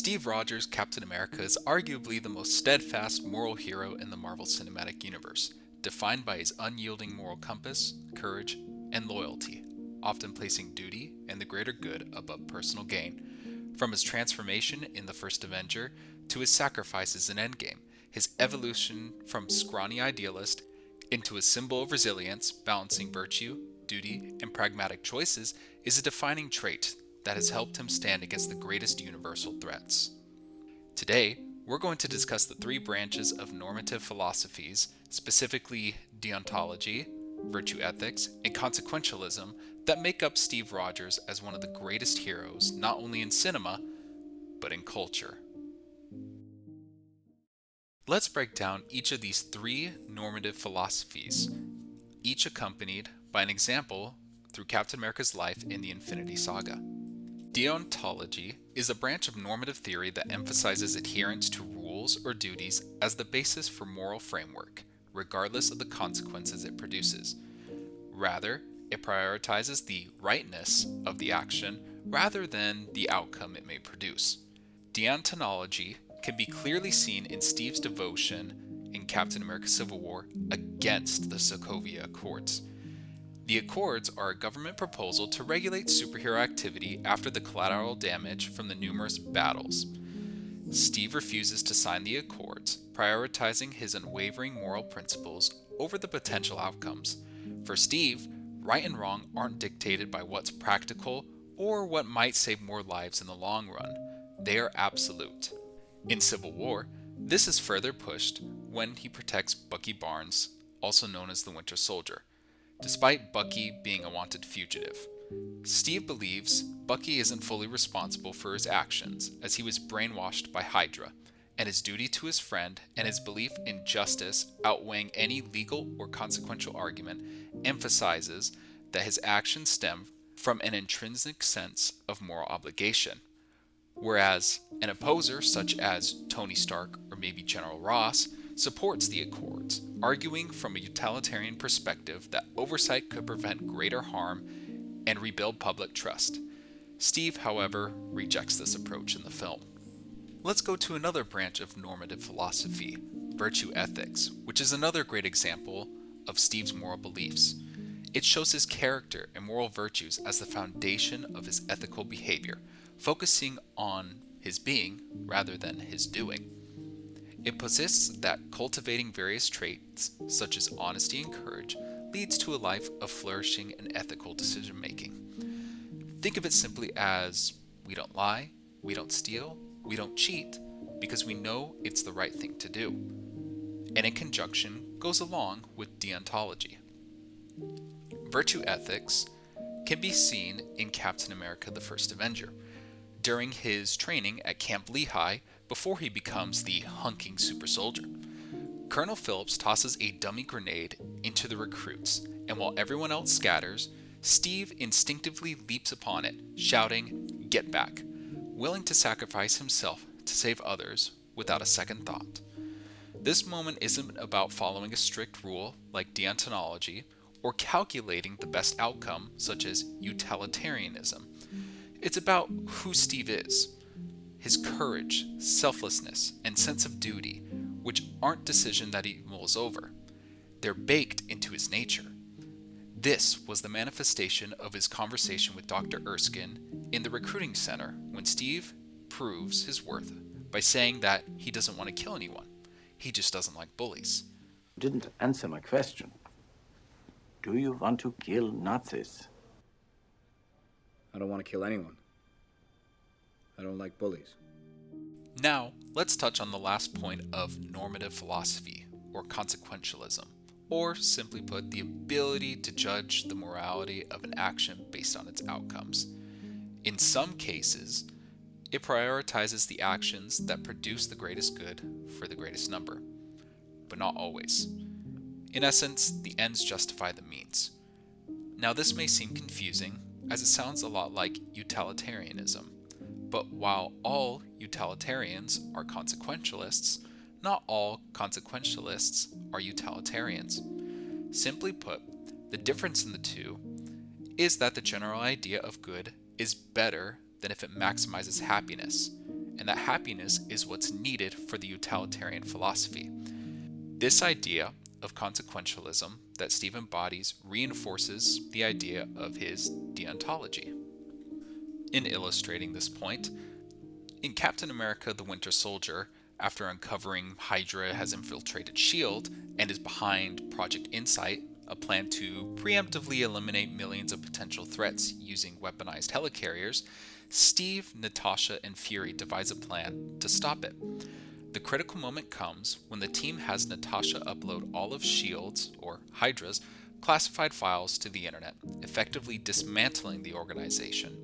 Steve Rogers' Captain America is arguably the most steadfast moral hero in the Marvel Cinematic Universe, defined by his unyielding moral compass, courage, and loyalty, often placing duty and the greater good above personal gain. From his transformation in the first Avenger to his sacrifices in Endgame, his evolution from scrawny idealist into a symbol of resilience, balancing virtue, duty, and pragmatic choices is a defining trait that has helped him stand against the greatest universal threats. Today, we're going to discuss the three branches of normative philosophies, specifically deontology, virtue ethics, and consequentialism, that make up Steve Rogers as one of the greatest heroes not only in cinema, but in culture. Let's break down each of these three normative philosophies, each accompanied by an example through Captain America's life in the Infinity Saga. Deontology is a branch of normative theory that emphasizes adherence to rules or duties as the basis for moral framework, regardless of the consequences it produces. Rather, it prioritizes the rightness of the action rather than the outcome it may produce. Deontology can be clearly seen in Steve's devotion in Captain America Civil War against the Sokovia Accords. The Accords are a government proposal to regulate superhero activity after the collateral damage from the numerous battles. Steve refuses to sign the Accords, prioritizing his unwavering moral principles over the potential outcomes. For Steve, right and wrong aren't dictated by what's practical or what might save more lives in the long run. They are absolute. In Civil War, this is further pushed when he protects Bucky Barnes, also known as the Winter Soldier, despite Bucky being a wanted fugitive. Steve believes Bucky isn't fully responsible for his actions, as he was brainwashed by Hydra, and his duty to his friend and his belief in justice outweighing any legal or consequential argument emphasizes that his actions stem from an intrinsic sense of moral obligation. Whereas an opposer such as Tony Stark or maybe General Ross supports the Accords, arguing from a utilitarian perspective that oversight could prevent greater harm and rebuild public trust. Steve, however, rejects this approach in the film. Let's go to another branch of normative philosophy, virtue ethics, which is another great example of Steve's moral beliefs. It shows his character and moral virtues as the foundation of his ethical behavior, focusing on his being rather than his doing. It posits that cultivating various traits, such as honesty and courage, leads to a life of flourishing and ethical decision making. Think of it simply as we don't lie, we don't steal, we don't cheat, because we know it's the right thing to do. And in conjunction goes along with deontology. Virtue ethics can be seen in Captain America the First Avenger, during his training at Camp Lehigh before he becomes the hunking super soldier. Colonel Phillips tosses a dummy grenade into the recruits, and while everyone else scatters, Steve instinctively leaps upon it, shouting, "Get back," willing to sacrifice himself to save others without a second thought. This moment isn't about following a strict rule like deontology or calculating the best outcome such as utilitarianism. It's about who Steve is, his courage, selflessness, and sense of duty, which aren't decisions that he mulls over. They're baked into his nature. This was the manifestation of his conversation with Dr. Erskine in the recruiting center when Steve proves his worth by saying that he doesn't want to kill anyone. He just doesn't like bullies. You didn't answer my question. Do you want to kill Nazis? I don't want to kill anyone. I don't like bullies. Now, let's touch on the last point of normative philosophy, or consequentialism, or simply put, the ability to judge the morality of an action based on its outcomes. In some cases, it prioritizes the actions that produce the greatest good for the greatest number, but not always. In essence, the ends justify the means. Now, this may seem confusing, as it sounds a lot like utilitarianism. But while all utilitarians are consequentialists, not all consequentialists are utilitarians. Simply put, the difference in the two is that the general idea of good is better than if it maximizes happiness, and that happiness is what's needed for the utilitarian philosophy. This idea of consequentialism that Steve embodies reinforces the idea of his deontology. In illustrating this point, in Captain America the Winter Soldier, after uncovering Hydra has infiltrated S.H.I.E.L.D. and is behind Project Insight, a plan to preemptively eliminate millions of potential threats using weaponized helicarriers, Steve, Natasha, and Fury devise a plan to stop it. The critical moment comes when the team has Natasha upload all of S.H.I.E.L.D.'s, or Hydra's, classified files to the internet, effectively dismantling the organization.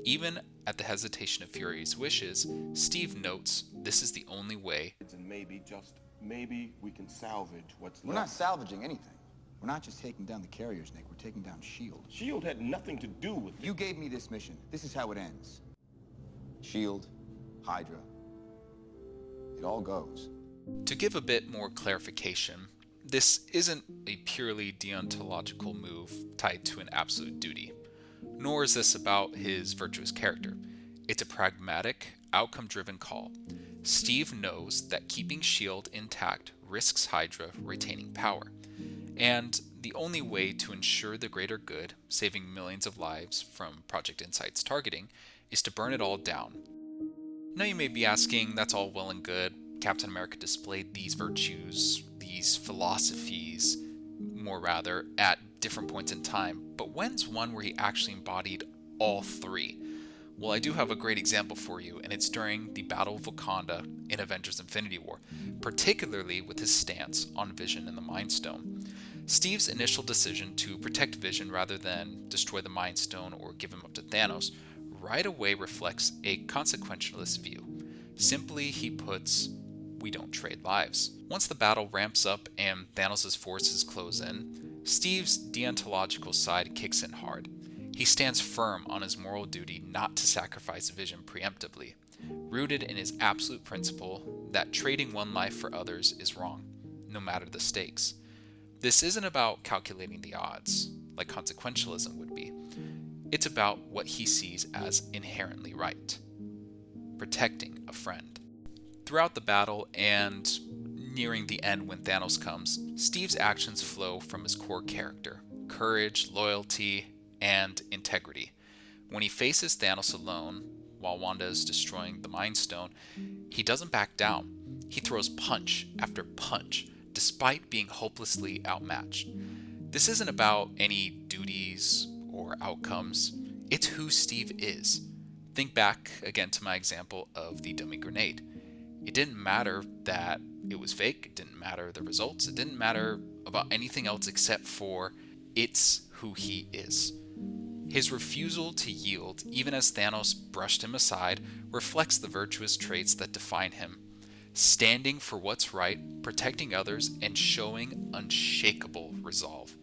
Even at the hesitation of Fury's wishes, Steve notes this is the only way. And maybe we can salvage what's left. We're not salvaging anything. We're not just taking down the carriers, Nick. We're taking down S.H.I.E.L.D. S.H.I.E.L.D. had nothing to do with it. You gave me this mission. This is how it ends. S.H.I.E.L.D., Hydra. It all goes. To give a bit more clarification, this isn't a purely deontological move tied to an absolute duty, nor is this about his virtuous character. It's a pragmatic, outcome-driven call. Steve knows that keeping S.H.I.E.L.D. intact risks Hydra retaining power, and the only way to ensure the greater good, saving millions of lives from Project Insight's targeting, is to burn it all down. Now you may be asking, that's all well and good. Captain America displayed these virtues, these philosophies, more rather, at different points in time, but when's one where he actually embodied all three? Well, I do have a great example for you, and it's during the Battle of Wakanda in Avengers Infinity War, particularly with his stance on Vision and the Mind Stone. Steve's initial decision to protect Vision rather than destroy the Mind Stone or give him up to Thanos right away reflects a consequentialist view. Simply, he puts, we don't trade lives. Once the battle ramps up and Thanos' forces close in, Steve's deontological side kicks in hard. He stands firm on his moral duty not to sacrifice Vision preemptively, rooted in his absolute principle that trading one life for others is wrong, no matter the stakes. This isn't about calculating the odds, like consequentialism would be. It's about what he sees as inherently right: protecting a friend. Throughout the battle and nearing the end when Thanos comes, Steve's actions flow from his core character: courage, loyalty, and integrity. When he faces Thanos alone, while Wanda is destroying the Mind Stone, he doesn't back down. He throws punch after punch, despite being hopelessly outmatched. This isn't about any duties or outcomes. It's who Steve is. Think back again to my example of the dummy grenade. It didn't matter that it was fake. It didn't matter the results. It didn't matter about anything else except for it's who he is. His refusal to yield, even as Thanos brushed him aside, reflects the virtuous traits that define him: standing for what's right, protecting others, and showing unshakable resolve.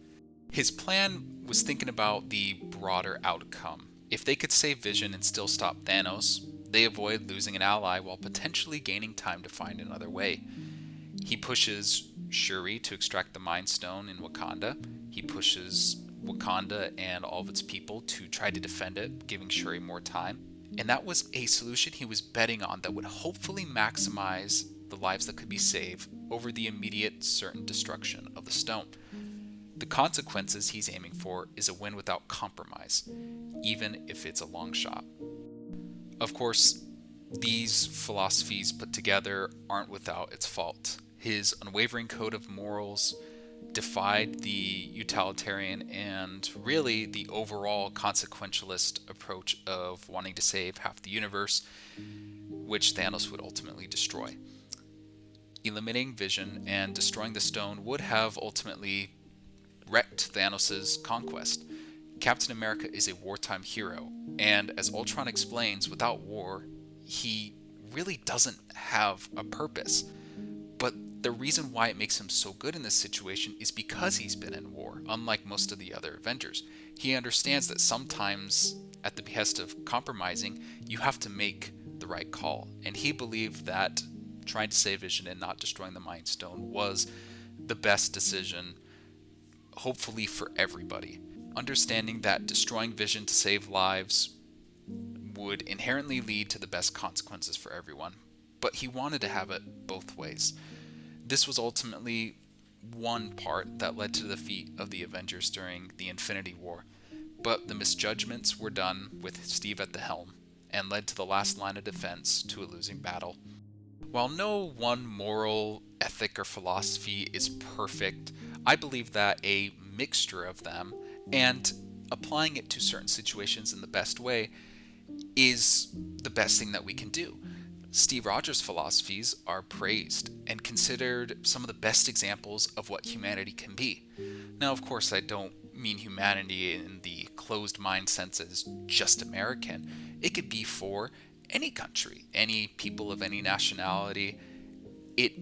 His plan was thinking about the broader outcome. If they could save Vision and still stop Thanos, they avoid losing an ally while potentially gaining time to find another way. He pushes Shuri to extract the Mind Stone in Wakanda. He pushes Wakanda and all of its people to try to defend it, giving Shuri more time. And that was a solution he was betting on that would hopefully maximize the lives that could be saved over the immediate certain destruction of the stone. The consequences he's aiming for is a win without compromise, even if it's a long shot. Of course, these philosophies put together aren't without its fault. His unwavering code of morals defied the utilitarian and really the overall consequentialist approach of wanting to save half the universe, which Thanos would ultimately destroy. Eliminating Vision and destroying the stone would have ultimately wrecked Thanos' conquest. Captain America is a wartime hero, and as Ultron explains, without war, he really doesn't have a purpose. But the reason why it makes him so good in this situation is because he's been in war, unlike most of the other Avengers. He understands that sometimes, at the behest of compromising, you have to make the right call. And he believed that trying to save Vision and not destroying the Mind Stone was the best decision, hopefully for everybody. Understanding that destroying Vision to save lives would inherently lead to the best consequences for everyone, but he wanted to have it both ways. This was ultimately one part that led to the defeat of the Avengers during the Infinity War, but the misjudgments were done with Steve at the helm and led to the last line of defense to a losing battle. While no one moral ethic or philosophy is perfect, I believe that a mixture of them and applying it to certain situations in the best way is the best thing that we can do. Steve Rogers' philosophies are praised and considered some of the best examples of what humanity can be. Now, of course, I don't mean humanity in the closed mind sense as just American. It could be for any country, any people of any nationality. It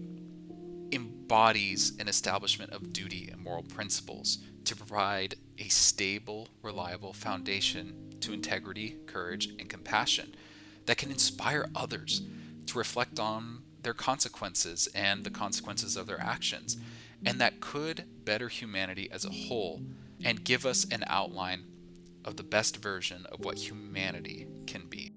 embodies an establishment of duty and moral principles to provide a stable, reliable foundation to integrity, courage, and compassion that can inspire others to reflect on their consequences and the consequences of their actions, and that could better humanity as a whole and give us an outline of the best version of what humanity can be.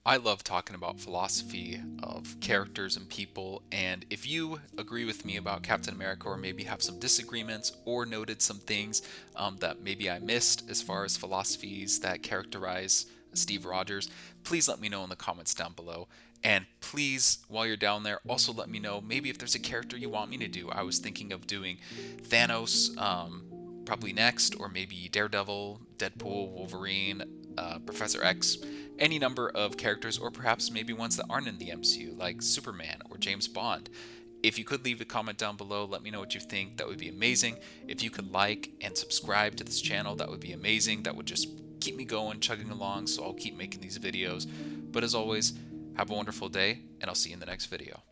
I love talking about philosophy of characters and people, and if you agree with me about Captain America or maybe have some disagreements or noted some things that maybe I missed as far as philosophies that characterize Steve Rogers, please let me know in the comments down below. And please, while you're down there, also let me know maybe if there's a character you want me to do. I was thinking of doing Thanos probably next, or maybe Daredevil, Deadpool, Wolverine, Professor X, any number of characters, or perhaps maybe ones that aren't in the MCU, like Superman or James Bond. If you could leave a comment down below, let me know what you think. That would be amazing. If you could like and subscribe to this channel, that would be amazing. That would just keep me going, chugging along, so I'll keep making these videos. But as always, have a wonderful day, and I'll see you in the next video.